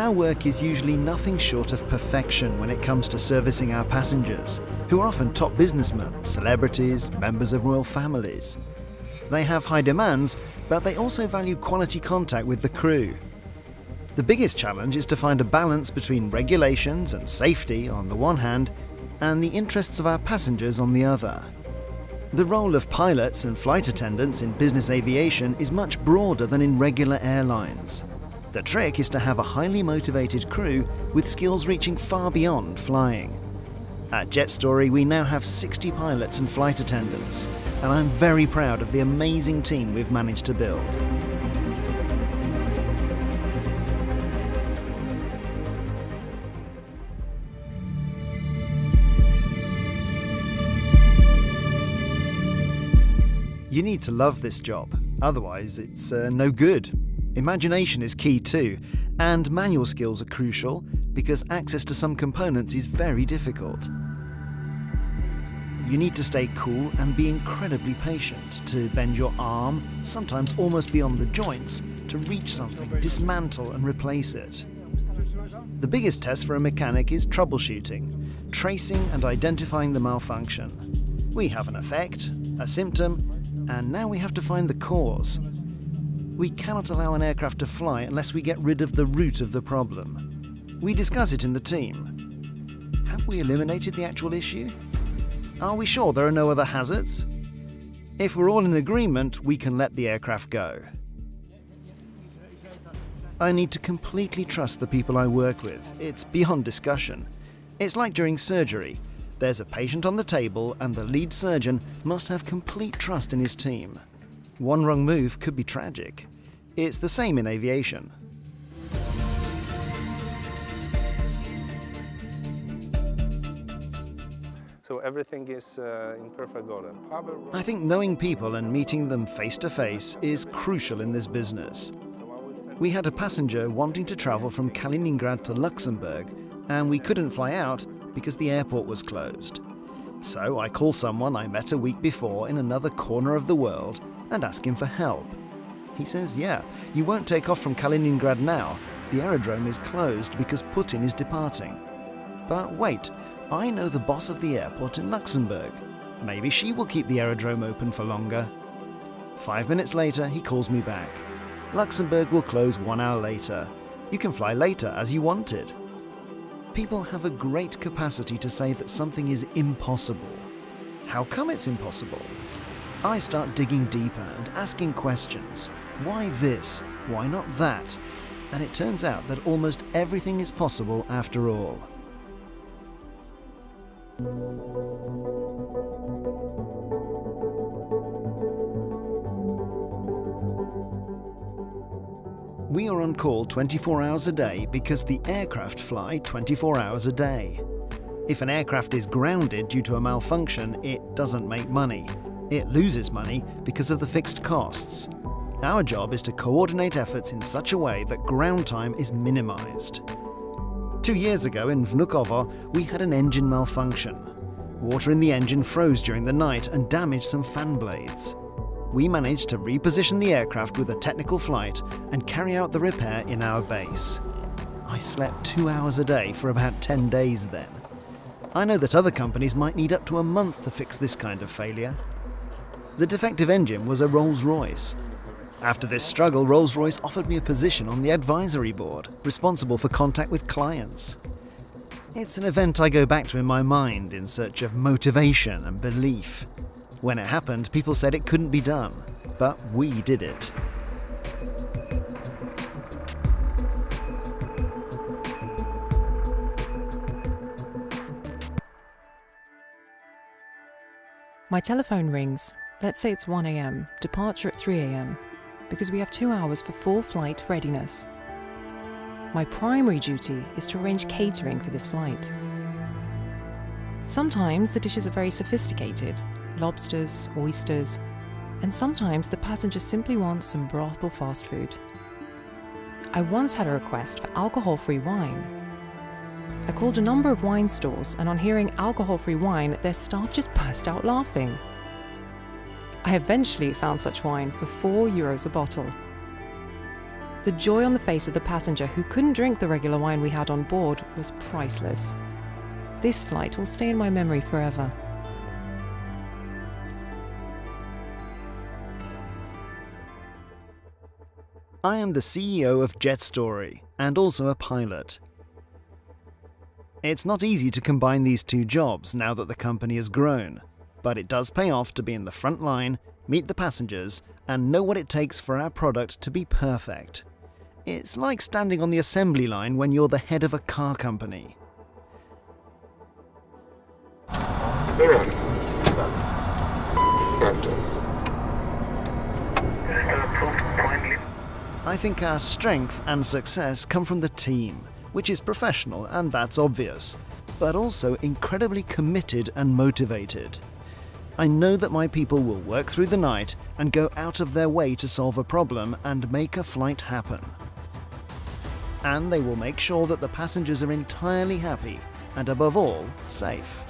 Our work is usually nothing short of perfection when it comes to servicing our passengers, who are often top businessmen, celebrities, members of royal families. They have high demands, but they also value quality contact with the crew. The biggest challenge is to find a balance between regulations and safety on the one hand, and the interests of our passengers on the other. The role of pilots and flight attendants in business aviation is much broader than in regular airlines. The trick is to have a highly motivated crew with skills reaching far beyond flying. At JetStory, we now have 60 pilots and flight attendants, and I'm very proud of the amazing team we've managed to build. You need to love this job, otherwise it's no good. Imagination is key too, and manual skills are crucial because access to some components is very difficult. You need to stay cool and be incredibly patient to bend your arm, sometimes almost beyond the joints, to reach something, dismantle and replace it. The biggest test for a mechanic is troubleshooting, tracing and identifying the malfunction. We have an effect, a symptom, and now we have to find the cause. We cannot allow an aircraft to fly unless we get rid of the root of the problem. We discuss it in the team. Have we eliminated the actual issue? Are we sure there are no other hazards? If we're all in agreement, we can let the aircraft go. I need to completely trust the people I work with. It's beyond discussion. It's like during surgery. There's a patient on the table and the lead surgeon must have complete trust in his team. One wrong move could be tragic. It's the same in aviation. So everything is in perfect order. I think knowing people and meeting them face to face is crucial in this business. We had a passenger wanting to travel from Kaliningrad to Luxembourg, and we couldn't fly out because the airport was closed. So I call someone I met a week before in another corner of the world and ask him for help. He says, yeah, you won't take off from Kaliningrad now. The aerodrome is closed because Putin is departing. But wait, I know the boss of the airport in Luxembourg. Maybe she will keep the aerodrome open for longer. 5 minutes later, he calls me back. Luxembourg will close 1 hour later. You can fly later as you wanted. People have a great capacity to say that something is impossible. How come it's impossible? I start digging deeper and asking questions. Why this? Why not that? And it turns out that almost everything is possible after all. We are on call 24 hours a day because the aircraft fly 24 hours a day. If an aircraft is grounded due to a malfunction, it doesn't make money. It loses money because of the fixed costs. Our job is to coordinate efforts in such a way that ground time is minimized. 2 years ago in Vnukovo, we had an engine malfunction. Water in the engine froze during the night and damaged some fan blades. We managed to reposition the aircraft with a technical flight and carry out the repair in our base. I slept 2 hours a day for about 10 days then. I know that other companies might need up to a month to fix this kind of failure. The defective engine was a Rolls-Royce. After this struggle, Rolls-Royce offered me a position on the advisory board, responsible for contact with clients. It's an event I go back to in my mind in search of motivation and belief. When it happened, people said it couldn't be done, but we did it. My telephone rings. Let's say it's 1 a.m., departure at 3 a.m., because we have 2 hours for full flight readiness. My primary duty is to arrange catering for this flight. Sometimes the dishes are very sophisticated, lobsters, oysters, and sometimes the passenger simply wants some broth or fast food. I once had a request for alcohol-free wine. I called a number of wine stores, and on hearing alcohol-free wine, their staff just burst out laughing. I eventually found such wine for €4 a bottle. The joy on the face of the passenger who couldn't drink the regular wine we had on board was priceless. This flight will stay in my memory forever. I am the CEO of JetStory and also a pilot. It's not easy to combine these two jobs now that the company has grown, but it does pay off to be in the front line, meet the passengers, and know what it takes for our product to be perfect. It's like standing on the assembly line when you're the head of a car company. I think our strength and success come from the team, which is professional and that's obvious, but also incredibly committed and motivated. I know that my people will work through the night and go out of their way to solve a problem and make a flight happen. And they will make sure that the passengers are entirely happy and above all, safe.